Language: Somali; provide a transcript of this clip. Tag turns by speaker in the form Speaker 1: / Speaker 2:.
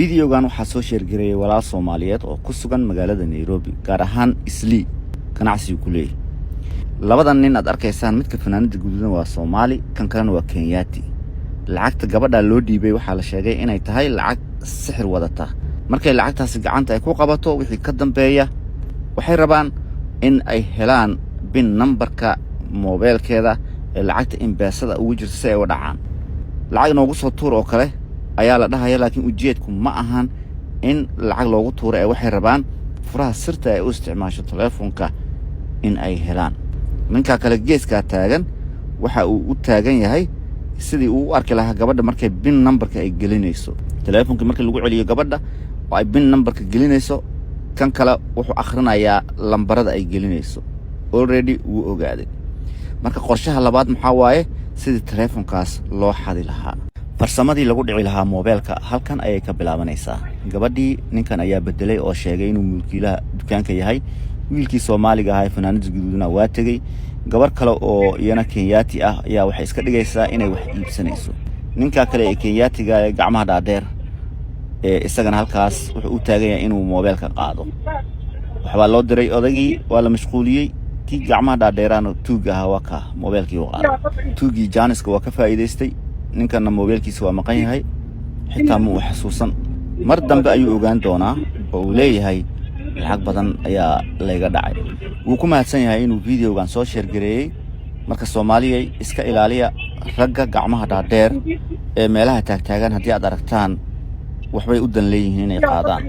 Speaker 1: Videogan waxaa soo sheergareeyay walaal Soomaaliyeed oo ku sugan magaalada Nairobi gaar ahaan Islii ganacsiga ku leeyahay. Labadan nin aad arkaysaan midka fanaanada guduudan waa Soomaali kan kalena waa Kenyaati. Lacagta gabadha loo dhiibay waxaa la sheegay inay tahay lacag sixir wadata. Markay lacagtaasi gacanta ay ku qabato wixii ka dambeeya waxay rabaan in ay helaan bin numberka mobilkeeda ee lacagta imbaasada ugu jirta si ay u dhacaan. Lacag noogu soo tuur oo kale ayaa la dhahayaa laakiin ujeedku ma ahan in lacag loogu tuuro ee waxay rabaan furaha sirta ay u isticmaasho telefoonka in ay helaan. Ninka kale geeska taagan waxa uu u taagan yahay sidii uu u arki lahaa gabadha markay bin numberka ay gelinayso. Telefoonka markii lagu celiyo gabadha oo ay bin numberka gelinayso kan kale wuxuu akhrinayaa lambarada ay gelinayso. Already wuu ogaaday. Marka qorshaha labaad maxaa waaye sidii telefoonkaas loo xadi lahaa. farsamadii lagu dhici lahaa mobilka halkan ayay ka bilaabanaysaa. Gabadhii ninkan ayaa bedelay oo sheegay inuu mulkiilaha dukaanka yahay. Wiilkii Soomaaliga ahaa fanaanada guduudna waa tagay. Gabar kale oo iyana Kenyaati ah ayaa waxay iska dhigaysaa inay wax iibsanayso. Ninka kale ee Kenyaatiga ee gacmaha dhaadheer isagana halkaas wuxuu u taagan yahay inuu mobilka qaado. Waxba loo diray odagii waa la mashquuliyay. Kii gacmaha dhaadheerana tuuga ahaa waa ka mobilkii u qaaday. Tuugii Janiska waa ka faa'iideystay. ninkana mobilkiisa waa maqan yahay xitaa ma uu xasuusan mar dambe ayuu ogaan doonaa oo uu leeyahay lacag badan ayaa layga dhacay. Wuu ku mahadsan yahay inuu videogan soo sheergareeyay. Marka Soomaaliyeed iska ilaaliya ragga gacmaha dhaadheer ee meelaha taagtaagan haddii aad aragtaan waxbay u dan leeyihiin inay qaadaan.